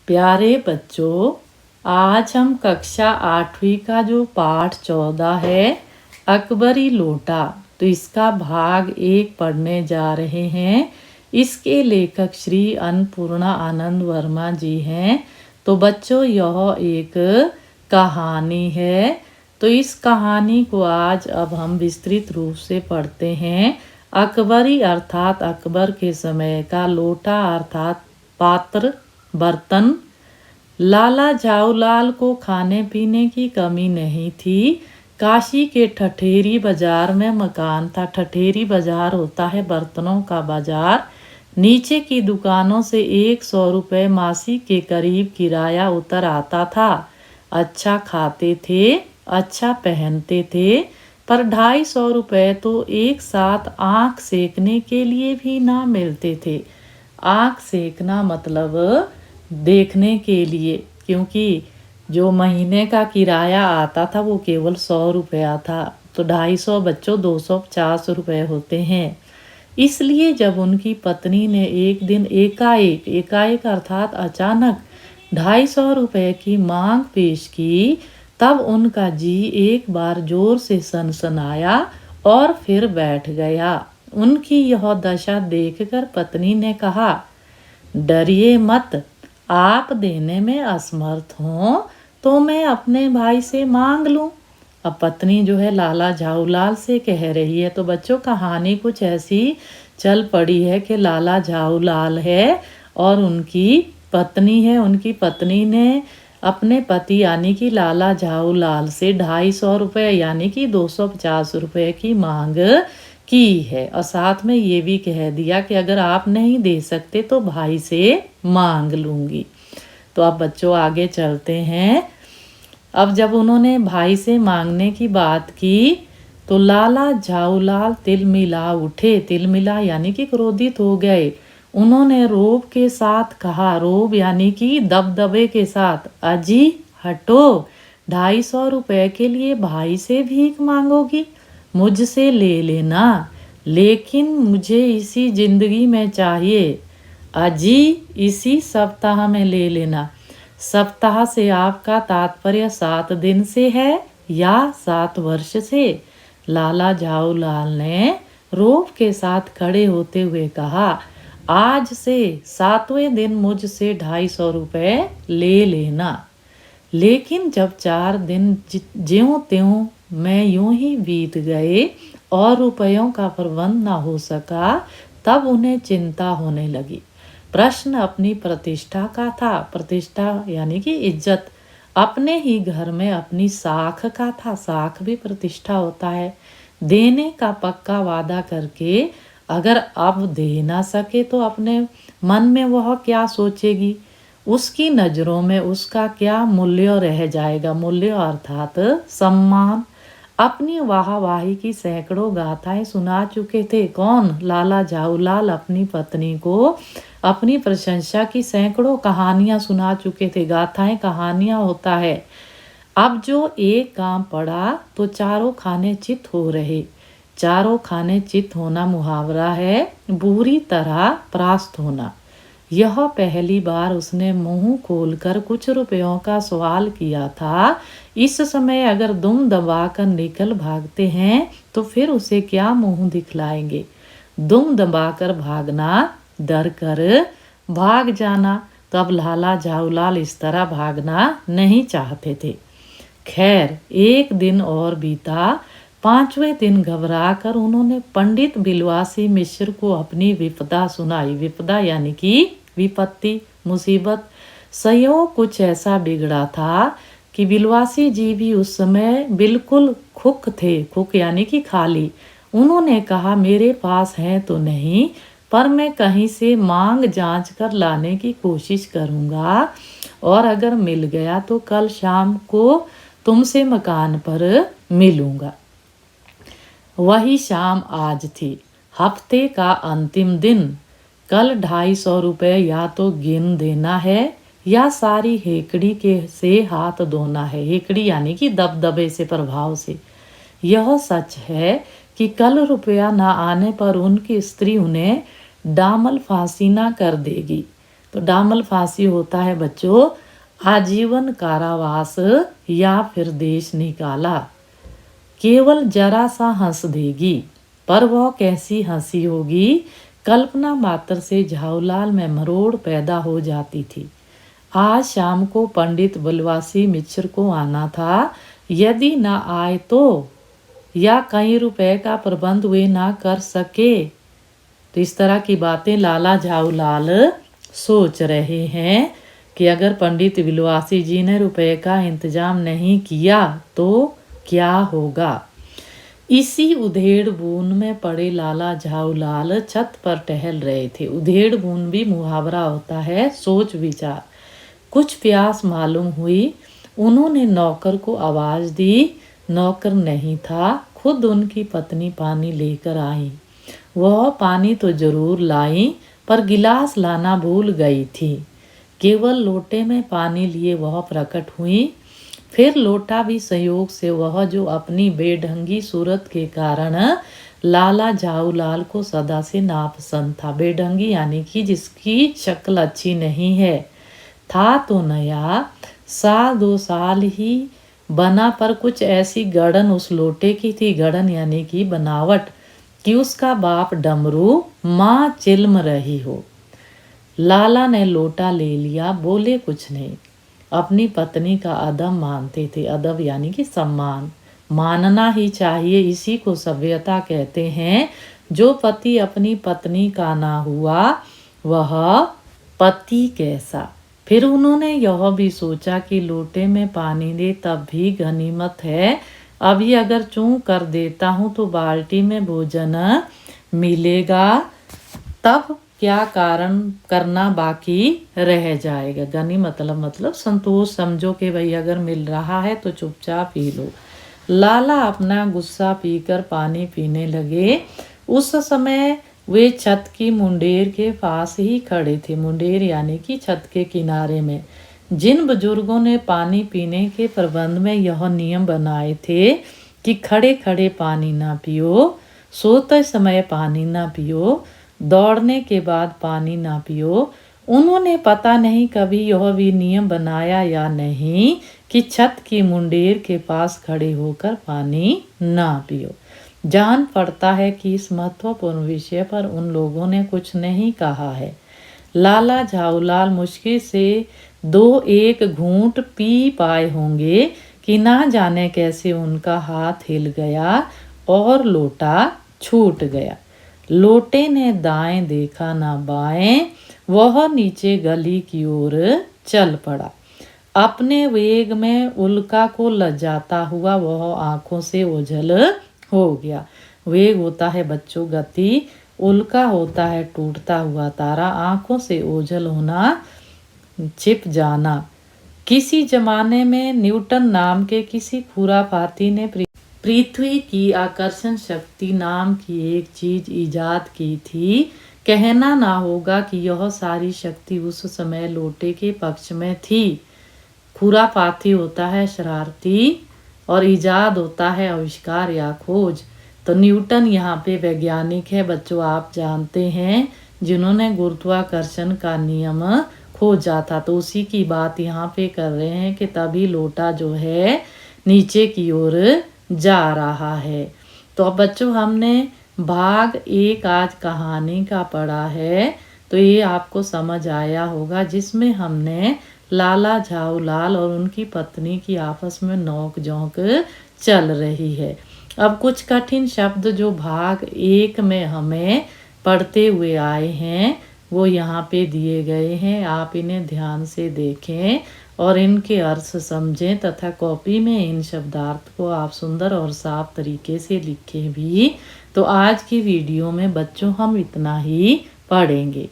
प्यारे बच्चों, आज हम कक्षा 8वीं का जो पाठ 14 है अकबरी लोटा, तो इसका भाग 1 पढ़ने जा रहे हैं। इसके लेखक श्री अन्नपूर्णा आनंद वर्मा जी हैं। तो बच्चों, यह एक कहानी है। तो इस कहानी को आज अब हम विस्तृत रूप से पढ़ते हैं। अकबरी अर्थात अकबर के समय का लोटा अर्थात पात्र, बर्तन। लाला झाऊलाल को खाने पीने की कमी नहीं थी। काशी के ठठेरी बाजार में मकान था। ठठेरी बाजार होता है बर्तनों का बाजार। नीचे की दुकानों से 100 रुपये मासिक के करीब किराया उतर आता था। अच्छा खाते थे, अच्छा पहनते थे, पर 250 रुपये तो एक साथ आँख सेकने के लिए भी ना मिलते थे। आँख सेकना मतलब देखने के लिए, क्योंकि जो महीने का किराया आता था वो केवल 100 रुपया था। तो 250 बच्चों 250 रुपये होते हैं। इसलिए जब उनकी पत्नी ने एक दिन एकाएक अर्थात अचानक 250 रुपये की मांग पेश की, तब उनका जी एक बार जोर से सनसनाया और फिर बैठ गया। उनकी यह दशा देखकर पत्नी ने कहा, डरिए मत, आप देने में असमर्थ हों तो मैं अपने भाई से मांग लूं। अब पत्नी जो है लाला झाऊलाल से कह रही है। तो बच्चों, कहानी कुछ ऐसी चल पड़ी है कि लाला झाऊलाल है और उनकी पत्नी है। उनकी पत्नी ने अपने पति यानी कि लाला झाऊलाल से 250 रुपये यानी कि 250 रुपये की मांग की है, और साथ में ये भी कह दिया कि अगर आप नहीं दे सकते तो भाई से मांग लूंगी। तो अब बच्चों आगे चलते हैं। अब जब उन्होंने भाई से मांगने की बात की तो लाला झाऊलाल तिलमिला उठे। तिलमिला यानी कि क्रोधित हो गए। उन्होंने रोब के साथ कहा, रोब यानी कि दबदबे के साथ, अजी हटो, 250 रुपये के लिए भाई से भीख मांगोगी? मुझसे ले लेना, लेकिन मुझे इसी जिंदगी में चाहिए। अजी इसी सप्ताह में ले लेना। सप्ताह से आपका तात्पर्य 7 दिन से है या 7 वर्ष से? लाला झाऊलाल ने रोब के साथ खड़े होते हुए कहा, आज से 7वें दिन मुझसे 250 रुपये ले लेना। लेकिन जब 4 दिन ज्यों त्यों मैं यूं ही बीत गए और रुपयों का प्रबंध न हो सका, तब उन्हें चिंता होने लगी। प्रश्न अपनी प्रतिष्ठा का था। प्रतिष्ठा यानी कि इज्जत। अपने ही घर में अपनी साख का था। साख भी प्रतिष्ठा होता है। देने का पक्का वादा करके अगर अब दे ना सके तो अपने मन में वह क्या सोचेगी? उसकी नज़रों में उसका क्या मूल्य रह जाएगा? मूल्य अर्थात सम्मान। अपनी वाहवाही की सैकड़ों गाथाएं सुना चुके थे। कौन? लाला झाऊलाल अपनी पत्नी को अपनी प्रशंसा की सैकड़ों कहानियां सुना चुके थे। गाथाएं कहानियां होता है। अब जो एक काम पड़ा तो चारों खाने चित हो रहे। चारों खाने चित होना मुहावरा है, बुरी तरह परास्त होना। यह पहली बार उसने मुंह खोलकर कुछ रुपयों का सवाल किया था। इस समय अगर दुम दबाकर निकल भागते हैं तो फिर उसे क्या मुंह दिखलाएंगे? दुम दबाकर भागना, डर कर भाग जाना। तो अब लाला झाऊलाल इस तरह भागना नहीं चाहते थे। खैर, एक दिन और बीता। 5वें दिन घबराकर उन्होंने पंडित बिलवासी मिश्र को अपनी विपदा सुनाई। विपदा यानी कि विपत्ति, मुसीबत। संयोग कुछ ऐसा बिगड़ा था कि बिलवासी जी भी उस समय बिल्कुल खुक थे। खुक यानी कि खाली। उन्होंने कहा, मेरे पास है तो नहीं, पर मैं कहीं से मांग जांच कर लाने की कोशिश करूँगा, और अगर मिल गया तो कल शाम को तुमसे मकान पर मिलूँगा। वही शाम आज थी। हफ्ते का अंतिम दिन। कल 250 रुपये या तो गिन देना है या सारी हेकड़ी के से हाथ धोना है। हेकड़ी यानी कि दबदबे से, प्रभाव से। यह सच है कि कल रुपया न आने पर उनकी स्त्री उन्हें डामल फांसी न कर देगी। तो डामल फांसी होता है बच्चों आजीवन कारावास या फिर देश निकाला। केवल जरा सा हंस देगी, पर वह कैसी हंसी होगी, कल्पना मात्र से झाऊलाल में मरोड़ पैदा हो जाती थी। आज शाम को पंडित बलवासी मिश्र को आना था, यदि ना आए तो, या कई रुपए का प्रबंध वे ना कर सके। तो इस तरह की बातें लाला झाऊलाल सोच रहे हैं कि अगर पंडित बिलवासी जी ने रुपए का इंतजाम नहीं किया तो क्या होगा। इसी उधेड़ बून में पड़े लाला झाऊलाल छत पर टहल रहे थे। उधेड़ बून भी मुहावरा होता है सोच विचार। कुछ प्यास मालूम हुई, उन्होंने नौकर को आवाज दी। नौकर नहीं था, खुद उनकी पत्नी पानी लेकर आई। वह पानी तो जरूर लाई, पर गिलास लाना भूल गई थी। केवल लोटे में पानी लिए वह प्रकट हुई। फिर लोटा भी संयोग से वह जो अपनी बेढंगी सूरत के कारण लाला झाऊलाल को सदा से नापसंद था। बेढंगी यानी कि जिसकी शक्ल अच्छी नहीं है। था तो नया, 2 साल ही बना, पर कुछ ऐसी गड़न उस लोटे की थी, गड़न यानी कि बनावट, कि उसका बाप डमरू, माँ चिल्म रही हो। लाला ने लोटा ले लिया, बोले कुछ नहीं। अपनी पत्नी का अदब मानते थे। अदब यानी कि सम्मान, मानना ही चाहिए, इसी को सभ्यता कहते हैं। जो पति अपनी पत्नी का ना हुआ वह पति कैसा। फिर उन्होंने यह भी सोचा कि लोटे में पानी दे तब भी गनीमत है। अभी अगर चूं कर देता हूँ तो बाल्टी में भोजन मिलेगा, तब क्या कारण करना बाकी रह जाएगा। गनी मतलब संतोष समझो कि भाई अगर मिल रहा है तो चुपचाप पी लो। लाला अपना गुस्सा पीकर पानी पीने लगे। उस समय वे छत की मुंडेर के पास ही खड़े थे। मुंडेर यानी कि छत के किनारे में। जिन बुजुर्गों ने पानी पीने के प्रबंध में यह नियम बनाए थे कि खड़े खड़े पानी ना पियो, सोते समय पानी ना पियो, दौड़ने के बाद पानी ना पियो, उन्होंने पता नहीं कभी यह भी नियम बनाया या नहीं कि छत की मुंडेर के पास खड़े होकर पानी ना पियो। जान पड़ता है कि इस महत्वपूर्ण विषय पर उन लोगों ने कुछ नहीं कहा है। लाला झाऊलाल मुश्किल से 2-1 घूंट पी पाए होंगे कि ना जाने कैसे उनका हाथ हिल गया और लोटा छूट गया। लोटे ने दाएं देखा ना बाएं, वह नीचे गली की ओर चल पड़ा। अपने वेग में उल्का को लजाता हुआ वह आंखों से ओझल हो गया। वेग होता है बच्चों गति, उल्का होता है टूटता हुआ तारा। आंखों से ओझल होना, छिप जाना। किसी जमाने में न्यूटन नाम के किसी खुराफाती ने पृथ्वी की आकर्षण शक्ति नाम की एक चीज इजाद की थी। कहना ना होगा कि यह सारी शक्ति उस समय लोटे के पक्ष में थी। खुराफाती होता है शरारती और इजाद होता है आविष्कार या खोज। तो न्यूटन यहाँ पे वैज्ञानिक है बच्चों, आप जानते हैं, जिन्होंने गुरुत्वाकर्षण का नियम खोजा था। तो उसी की बात यहाँ पे कर रहे हैं कि तभी लोटा जो है नीचे की ओर जा रहा है। तो अब बच्चों हमने भाग 1 आज कहानी का पढ़ा है, तो ये आपको समझ आया होगा, जिसमें हमने लाला झाऊलाल और उनकी पत्नी की आपस में नोक झोंक चल रही है। अब कुछ कठिन शब्द जो भाग 1 में हमें पढ़ते हुए आए हैं वो यहाँ पे दिए गए हैं। आप इन्हें ध्यान से देखें और इनके अर्थ समझें तथा कॉपी में इन शब्दार्थ को आप सुंदर और साफ तरीके से लिखें भी। तो आज की वीडियो में बच्चों हम इतना ही पढ़ेंगे।